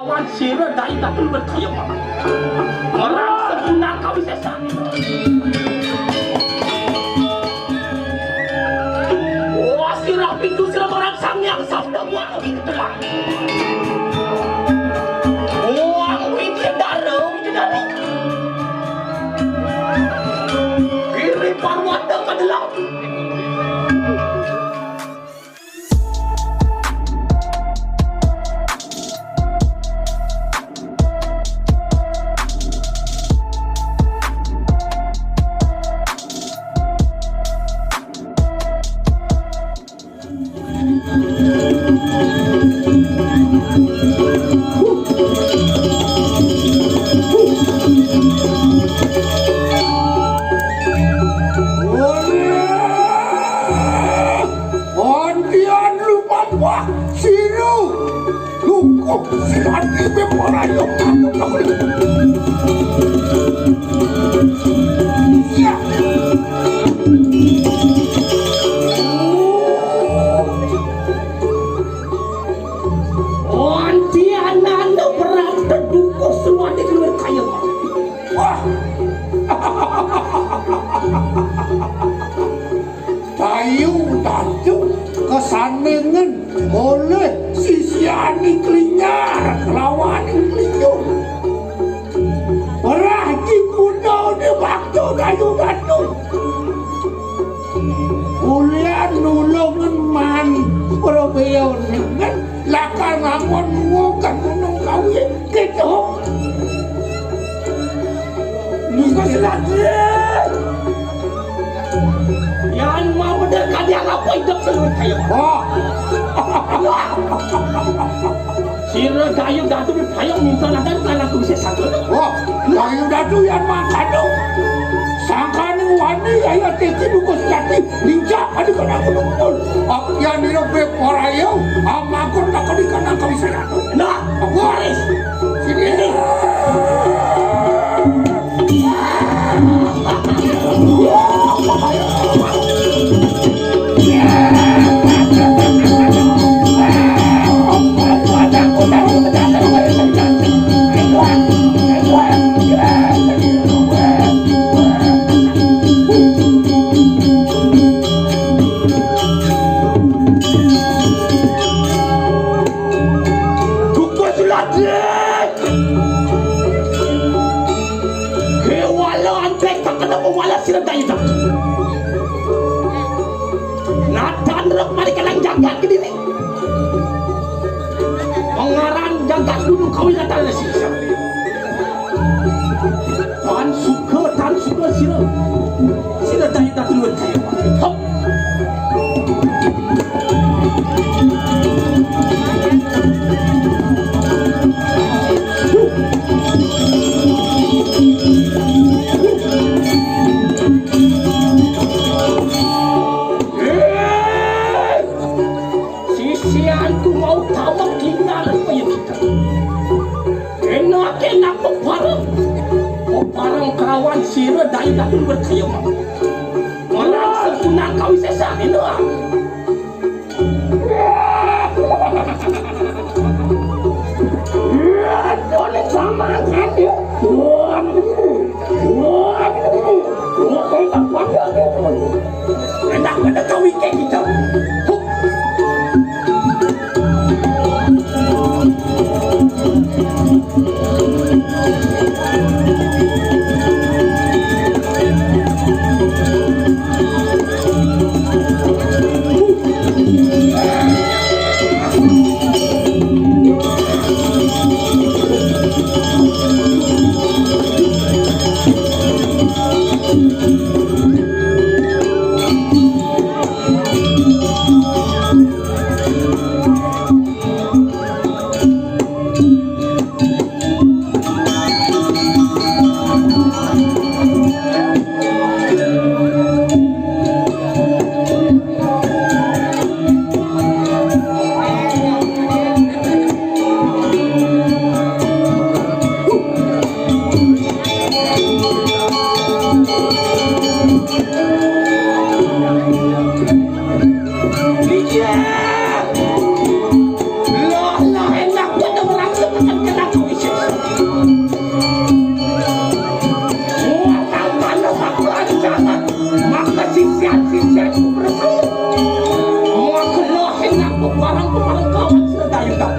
Kawan sira dari datul berkayam. Orang sebenar kau bisa sani. Wah sira pintu sira orang sangyang sabda buat itu lah. Wah itu daro. Kiri parwata kadalam. Kesanengan oleh sisiani klinyar lawan klinyur berarti kuno di waktu kayu batu ulian nulungan man perobeon dengan lakar ngamon ngukan gunung kawin gitu nusa silatih yang mau mendekat yang apa hidup seluruh kayu. Oh, sira kayu datu berpayung minta ladan tanah tu bisa satu. Oh, kayu datu yang makan tu. Sangkani wani ayat teki dukus jati lincah ada kena kumpul. Yang ni lebih porayau, amakon nak kau dikena kau bisa satu. Nah, waris. Sini. Natan rok mari kelang jagat ke diri pengaran jagat gunung kawin datang sisa tan suka sila daya datuan kaya hop kawan sira dari datul berkayam. Orang sebenar kau bisa sani lah. Boleh sama kan dia. Enak pada kau ikan kita. kenang kuisis. Muatang mana aku ancangan, maka sisian-sisian berkaya. Muat kelohin aku barang-barang kawan sedaya kau.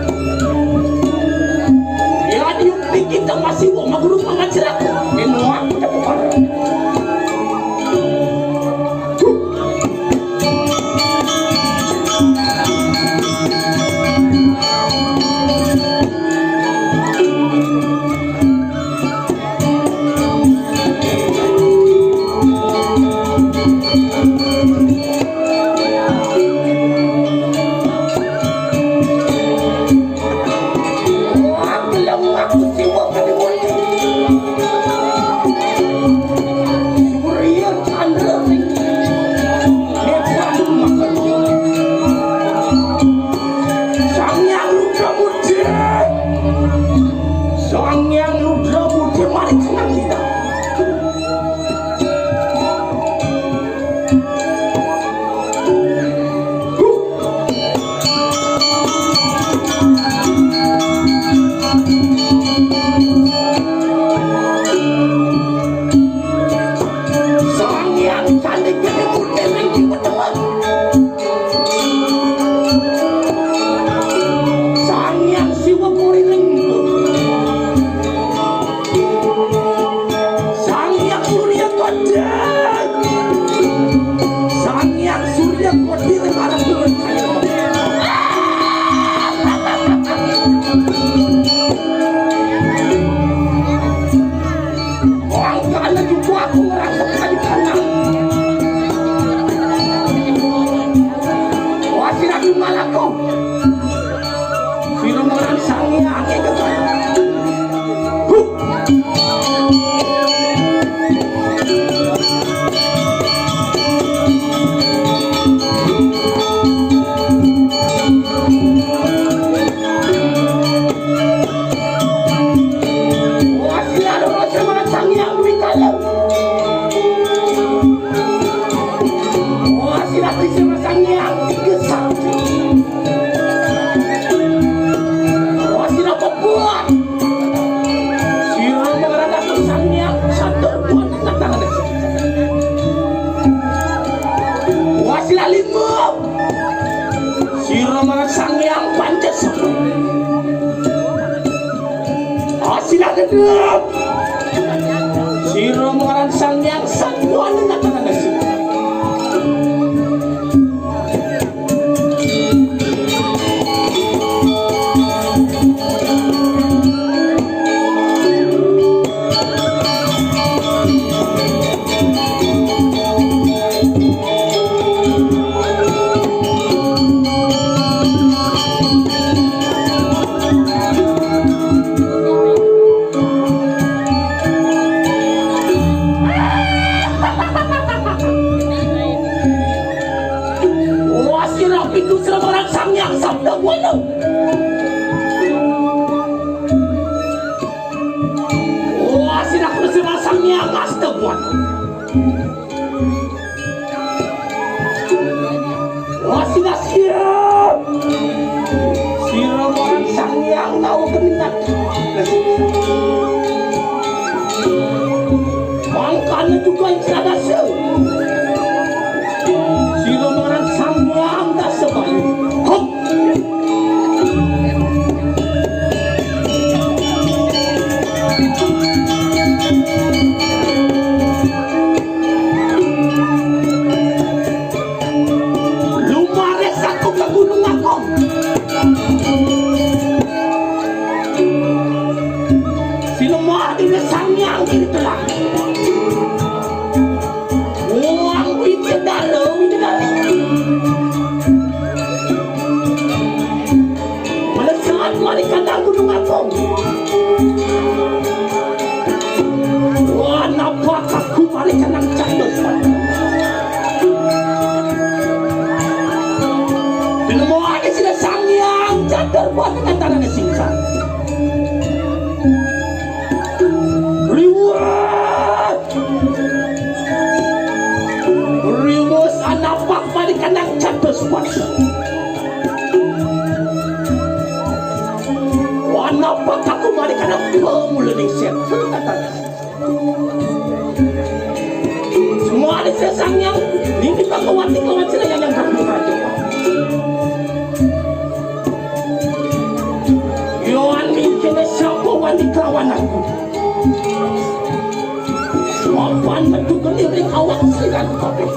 Ya diupi kita masih mau magulung mengajar aku. Ini aku dapat barang. Siro mengaran sang yang satuan dengan nasi. Kenapa aku Semua ada sesang yang ini kakawati kawan sila yang berbuka. Yohan mungkin siapa wani kawan aku. Semua bentuk diri kawan sila aku.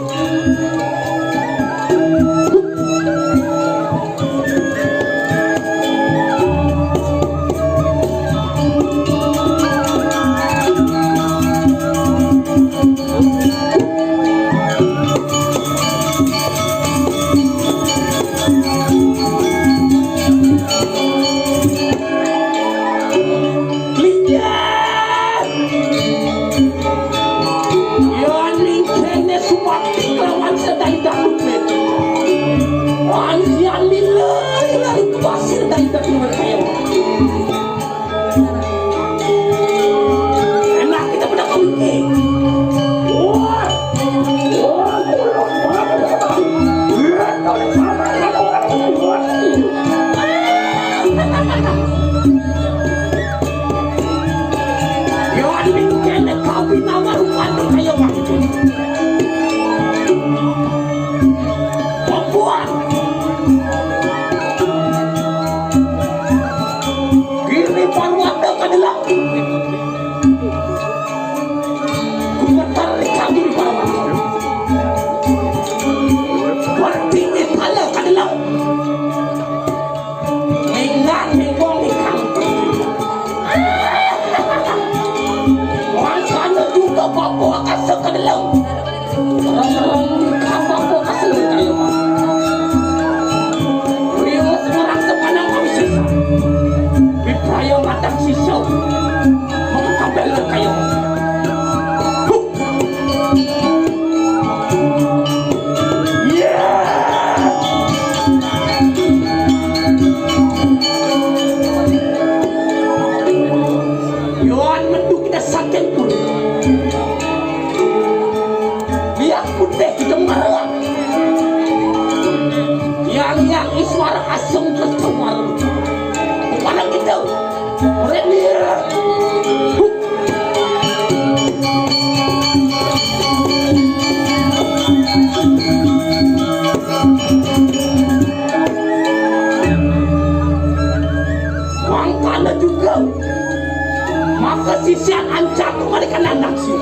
Sisian ancak mereka anak sih.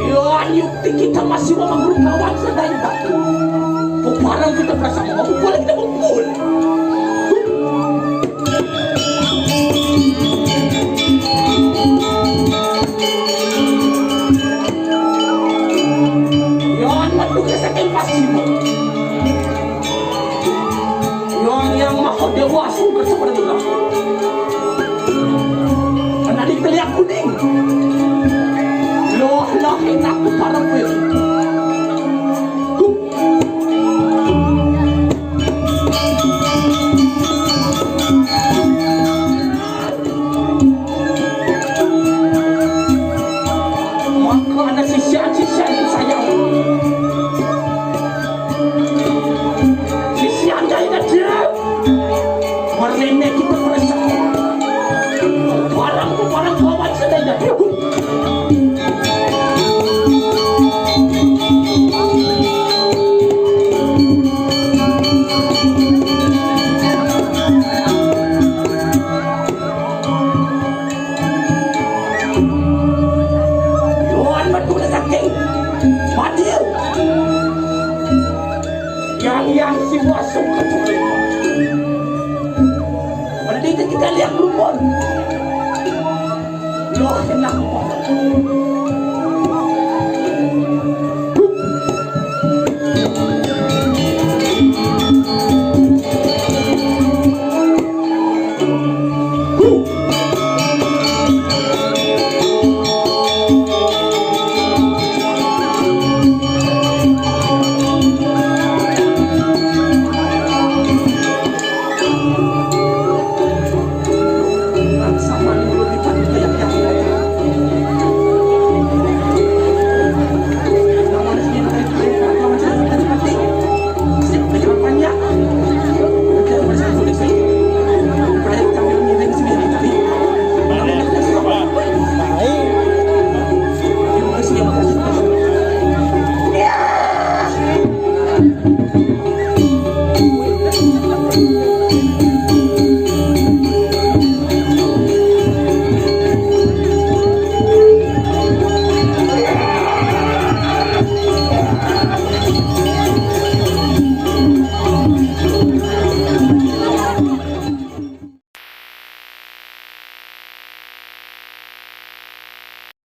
Yohan yukti kita masih mau berkawan sedang batu. Barang kita bersama mau boleh kita kumpul. Yohan mendukung saking pasif. Yohan yang maha dewasa bersama dengan di teliak kuning. Loh enak tu para pun. Maka ada sisian-sisian itu sayang. Sisian jahit aja. Merene kita merasa. Barang kawan sedang jadi. Yohan betul saking Madil yang si wasung kecuali. Pada kita lihat rumput. Loh enak banget.